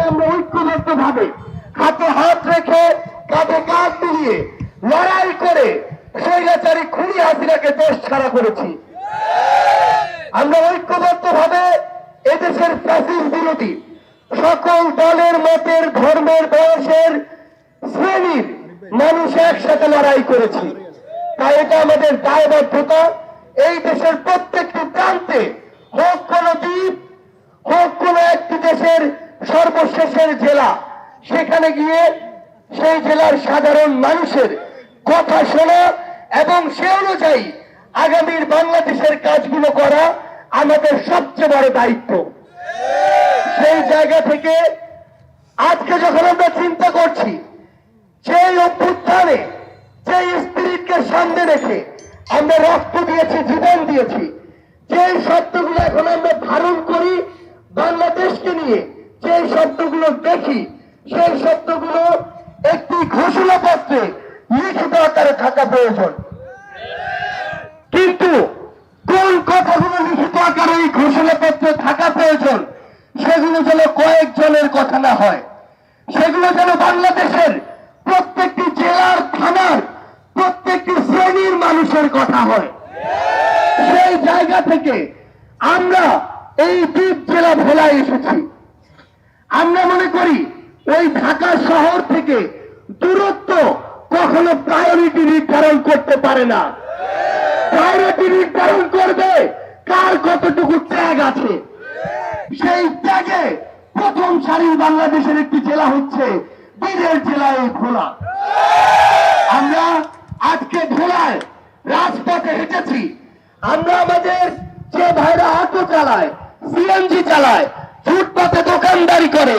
আমরা ঐক্যবদ্ধ ভাবে হাতে হাত রেখে কাঁধে কাঁধ মিলিয়ে লড়াই করে স্বৈরাচারী খুনি হাসিনাকে দেশ ছাড়া করেছি। আমরা ঐক্যবদ্ধ ভাবে এদেশের ফ্যাসিস্ট বিরোধী সকল দলের, মতের, ধর্মের, বয়সের, শ্রেণীর মানুষ একসাথে লড়াই করেছি। তাই এটা আমাদের দায়বদ্ধতা। এই দেশের প্রত্যেকটি প্রান্তে, হোক কোন দ্বীপ, হোক কোন একটি দেশের সর্বশেষের জেলা, সেখানে গিয়ে সেই জেলার সাধারণ মানুষের কথা শোনা এবং সে অনুযায়ী আগামীর বাংলাদেশের কাজগুলো করা আমাদের সবচেয়ে বড় দায়িত্ব। সেই জায়গা থেকে আজকে যখন আমরা চিন্তা করছি, সেই অভ্যুত্থানে যে স্পিরিটকে সামনে রেখে আমরা রক্ত দিয়েছি, জীবন দিয়েছি, যে শব্দগুলো এখন আমরা ধারণ করি বাংলাদেশকে নিয়ে, যে শব্দগুলো দেখি, সেই শব্দগুলো একটি ঘোষণাপত্রে লিখিত আকারে থাকা প্রয়োজন। কিন্তু কোন কথাগুলো লিখিত আকারে এই ঘোষণাপত্রে থাকা প্রয়োজন, সেগুলো যেন কয়েকজনের কথা না হয়, সেগুলো যেন বাংলাদেশের প্রত্যেকটি জেলার, থানার প্রত্যেকটি শ্রেণীর মানুষের কথা হয়। সেই জায়গা থেকে আমরা এই দ্বীপ জেলা ভোলায় এসেছি। আমরা মনে করি ওই ঢাকা শহর থেকে দূরত্ব কখনো প্রায়োরিটি নির্ধারণ করতে পারে না। প্রায়োরিটি নির্ধারণ করবে কার কতটুকু ত্যাগ আছে। সেই ত্যাগে প্রথম সারির বাংলাদেশের একটি জেলা হচ্ছে বীরের জেলা এই ভোলা। আমরা আজকে ভোলায় রাজপথে হেঁটেছি। আমরা আমাদের যে ভাইরা অটো চালায়, সিএনজি চালায়, ফুটপাতে দোকানদারি করে,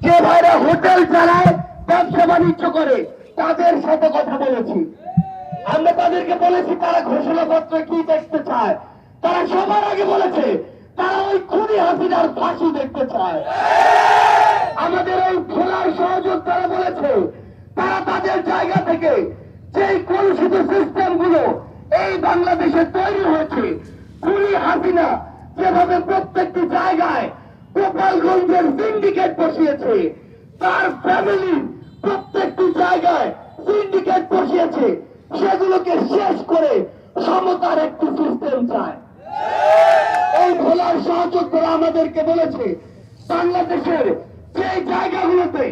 যে ভাইরা হোটেল চালায়, ব্যবসা বাণিজ্য করে, তাদের সাথে কথা বলেছি। আমরা তাদেরকে বলেছি তারা ঘোষণাপত্রে কি দেখতে চায়। তারা সবার আগে বলেছে তারা ওই খুনি হাসিনার ফাঁসি দেখতে চায়। আমাদের এই ভোলার সহযোদ্ধারা বলেছে তারা তাদের জায়গা থেকে যেই কলুষিত সিস্টেম গুলো এই বাংলাদেশে তৈরি হয়েছে, খুনি হাসিনা যেভাবে প্রত্যেকটি জায়গায় গোপালগঞ্জের সিন্ডিকেট বসিয়েছে, তার ফ্যামিলি প্রত্যেকটি জায়গায় সিন্ডিকেট বসিয়েছে, সেগুলোকে শেষ করে সমতার একটি সিস্টেম চায়। এই ভোলার সহযোদ্ধারা আমাদেরকে বলেছে বাংলাদেশের যে জায়গাগুলোতে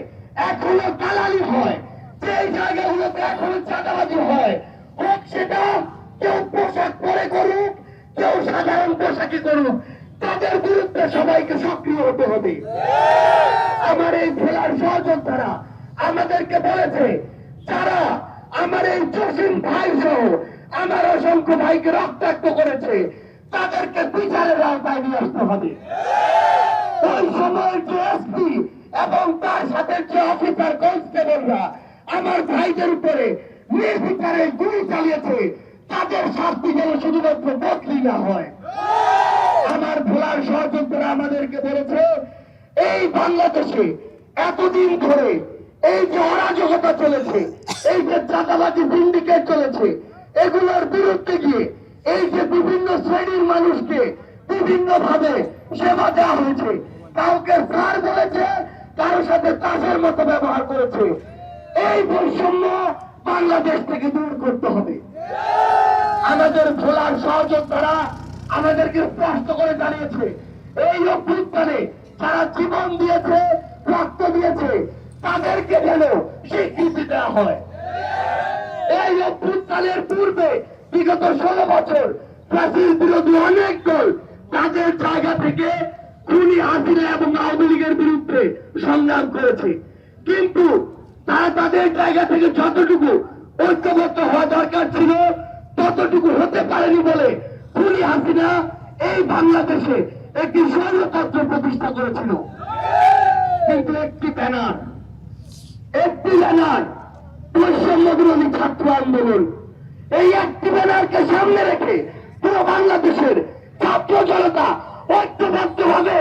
এখনো দালালি হয়, যে জায়গাগুলোতে এখনো চাঁদাবাজি হয়, হোক সেটা কেউ পোশাক পরে করুক, কেউ সাধারণ পোশাকে করুক, তাদের বিরুদ্ধে সবাইকে সক্রিয় হতে হবে। আমার এই ভোলার সহযোদ্ধারা আমাদেরকে বলেছে যারা আমার এই জসিম ভাই সহ আমার অসংখ্য ভাইকে রক্তাক্ত করেছে, তাদেরকে বিচারের আওতায় নিয়ে আসতে হবে। ওই সময় যে এসপি এবং তার সাথে যে অফিসার কনস্টেবলরা আমার ভাইদের উপরে নির্বিচারে গুলি চালিয়েছে, তাদের শাস্তি যেন শুধুমাত্র বদলি না হয়। আমার ভোলার সহযোদ্ধারা আমাদেরকে বলেছে এই বাংলাদেশে এতদিন ধরে এই যে অরাজকতা চলেছে, এই যে চাঁদাবাজি সিন্ডিকেট চলেছে, এগুলোর বিরুদ্ধে গিয়ে এই যে বিভিন্ন শ্রেণীর মানুষকে বিভিন্ন ভাবে সেবা দেওয়া হয়েছে, কাউকে স্যার বলেছে, কারোর সাথে তাসের মতো ব্যবহার করেছে, এই বৈষম্য বাংলাদেশ থেকে দূর করতে হবে। আমাদের ভোলার সহযোদ্ধারা আমাদেরকে স্পষ্ট করে জানিয়েছে এই অভ্যুত্থানে যারা জীবন দিয়েছে, রক্ত দিয়েছে, তাদেরকে যেন স্বীকৃতি দেওয়া হয়। এই অভ্যুত্থানের পূর্বে বিগত 16 বছর ফ্যাসিস্ট বিরোধী অনেক দল তাদের জায়গা থেকে খুনি হাসিনা এবং আওয়ামী লীগের বিরুদ্ধে সংগ্রাম করেছে, কিন্তু তারা তাদের জায়গা থেকে যতটুকু ঐক্যবদ্ধ হওয়া দরকার ছিল ততটুকু হতে পারেনি বলে খুনি হাসিনা এই বাংলাদেশে একটি স্বৈরতন্ত্র প্রতিষ্ঠা করেছিল। কিন্তু একটি ব্যানার বৈষম্য বিরোধী ছাত্র আন্দোলন, এই একটি ব্যানারকে সামনে রেখে পুরো বাংলাদেশের ছাত্র জনতা ঐক্যবদ্ধ ভাবে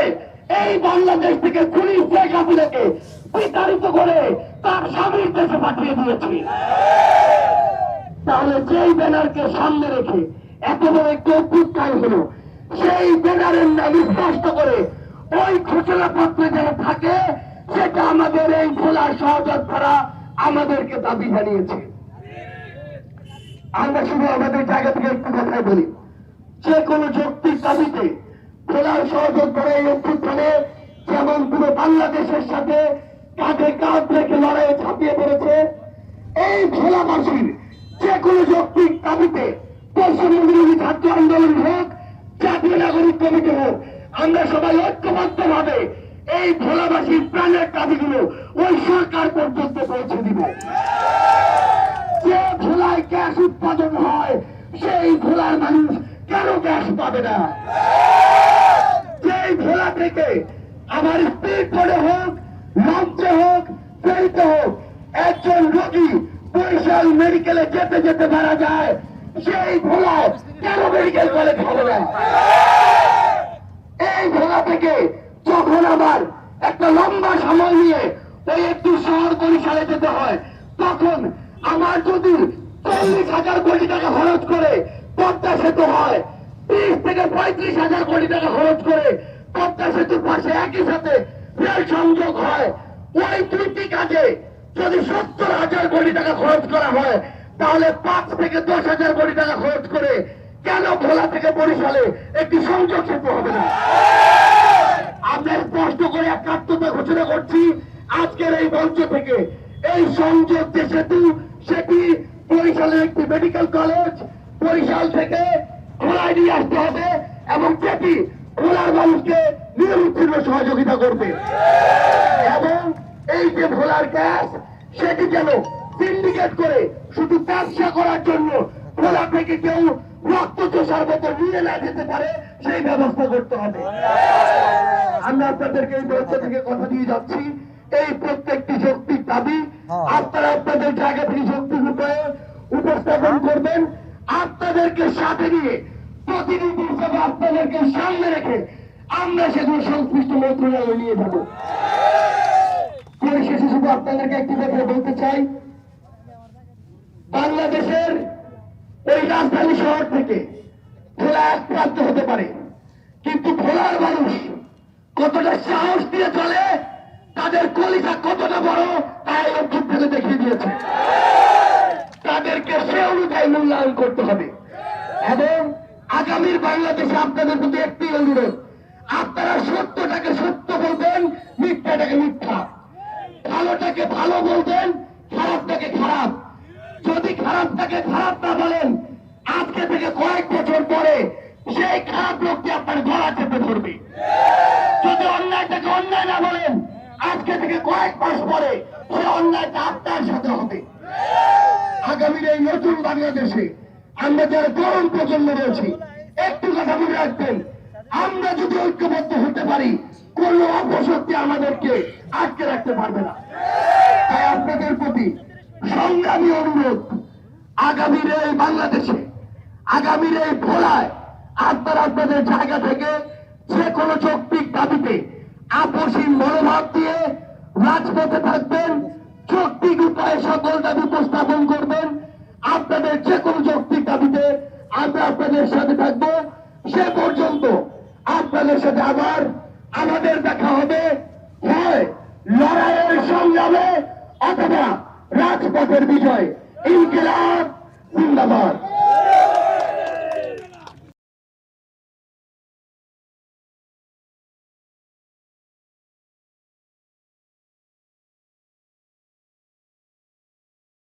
এই বাংলাদেশ থেকে খুনি শেখ হাসিনাকে বিতাড়িত করে তার স্বামীর দেশে পাঠিয়ে দিয়েছে। তাহলে যেই ব্যানারকে সামনে রেখে এত বড় একটি অভ্যুত্থান হলো, সেই ব্যানারের নাম স্পষ্ট করে ওই ঘোষণাপত্রে যেন থাকে সেটা আমাদের এই ভোলার সহযোদ্ধারা আমাদেরকে দাবি জানিয়েছে। আমরা শুধু আমাদের জায়গা থেকে একটু কথাই বলি, যে কোনো যৌক্তিক দাবিতে ভোলার সহযোদ্ধারা এই অভ্যুত্থানে যেমন পুরো বাংলাদেশের সাথে কাঁধে কাঁধ রেখে লড়াইয়ে ঝাঁপিয়ে পড়েছে, এই ভোলাবাসীর যে কোনো যৌক্তিক দাবিতে পশ্চিমবঙ্গের ছাত্র আন্দোলন হোক, জাতীয় নাগরিক কমিটি হোক, আমরা সবাই ঐক্যবদ্ধ ভাবে এই ভোলাবাসীর প্রাণের দাবিগুলো ওই সরকার পর্যন্ত পৌঁছে দিব। যে ভোলায় গ্যাস উৎপাদন হয় সেই ভোলার মানুষ কেন গ্যাস পাবে না? যে ভোলা থেকে আমার স্পিড বোর্ডে হোক, লঞ্চে হোক, ফেরিতে হোক, একজন রোগী বরিশাল মেডিকেলে যেতে যেতে মারা যায়, সেই ভোলায় কেন মেডিকেল কলেজ হবে না? এই ভোলা থেকে যখন আমার একটা লম্বা সময় নিয়ে ওই একটু শহর বরিশালে যেতে হয়, তখন আমার যদি 40,000 কোটি টাকা খরচ করে পদ্মা সেতু হয়, 30 থেকে 35,000 কোটি টাকা খরচ করে পদ্মা সেতুর পাশে একই সাথে রেল সংযোগ হয়, ওই দুইটি কাজে যদি 70,000 কোটি টাকা খরচ করা হয়, তাহলে 5 থেকে 10,000 কোটি টাকা খরচ করে কেন ভোলা থেকে বরিশালে একটি সংযোগ সেতু হবে না? আমরা স্পষ্ট করে একাত্মতা ঘোষণা করছি আজকের এই মঞ্চ থেকে, এই সংযোগ যে সেতু, সেটি বরিশালের একটি মেডিকেল কলেজ বরিশাল থেকে ভোলায় নিয়ে আসতে হবে, এবং যেটি ভোলার মানুষকে নিরবিচ্ছিন্ন সহযোগিতা করবে। এবং এই যে ভোলার গ্যাস, সেটি যেন সিন্ডিকেট করে শুধু ব্যবসা করার জন্য ভোলা থেকে কেউ রক্ত চোষার মতো নিয়ে না যেতে পারে, সেই ব্যবস্থা করতে হবে। আমরা আপনাদেরকে এই মঞ্চ থেকে কথা দিয়ে যাচ্ছি, এই প্রত্যেকটি যৌক্তিক দাবি আপনারা আপনাদের জায়গা থেকে যৌক্তিক উপায়ে উপস্থাপন করবেন। আপনাদেরকে সাথে নিয়ে প্রতিনিধি হিসেবে আপনাদেরকে সামনে রেখে আমরা সেগুলো সংশ্লিষ্ট মন্ত্রণালয়ে নিয়ে যাব। পরিশেষে শুধু আপনাদেরকে একটি কথা বলতে চাই, বাংলাদেশের ওই রাজধানী শহর থেকে ভোলা এক প্রান্ত হতে পারে, কিন্তু ভোলার মানুষ কতটা সাহস দিয়ে চলে, তাদের কলিজা কতটা বড়, তাই অভ্যুত্থানে দেখিয়ে দিয়েছে। তাদেরকে সে অনুযায়ী মূল্যায়ন করতে হবে। এবং আগামীর বাংলাদেশে আপনাদের প্রতি একটি অনুরোধ, আপনারা সত্যটাকে সত্য বলবেন, মিথ্যাটাকে মিথ্যা, ভালোটাকে ভালো বলবেন, খারাপটাকে খারাপ। যদি খারাপটাকে খারাপ না বলেন, আজকে থেকে কয়েক বছর পরে সেই খারাপ লোকটি আপনার গলা চেপে ধরবে। যদি অন্যায়টাকে অন্যায় না বলেন, আজকে থেকে কয়েক মাস পরে সে অন্যায়টা আপনার সাথে হবে। আগামীর এই নতুন বাংলাদেশে আমরা যারা তরুণ প্রজন্ম রয়েছি, একটু কথা মনে রাখবেন, আমরা যদি ঐক্যবদ্ধ হতে পারি, কোন অপশক্তি আমাদেরকে আটকে রাখতে পারবে না। তাই আপনাদের প্রতি সংগ্রামী অনুরোধ, আগামীর এই বাংলাদেশে, আগামীর এই ভোলায় আপনারা আপনাদের জায়গা থেকে যে কোনো যৌক্তিক দাবিতে আপসীন মনোভাব দিয়ে রাজপথে থাকবেন, যৌক্তিক উপায়ে সকল দাবি উপস্থাপন করবেন। আপনাদের যে কোনো যৌক্তিক দাবিতে আমরা আপনাদের সাথে থাকবো। সে পর্যন্ত আপনাদের সাথে আবার আমাদের দেখা হবে, হয় লড়াইয়ের সংগ্রামে অথবা রাজপথের বিজয়। ইনকিলাব জিন্দাবাদ।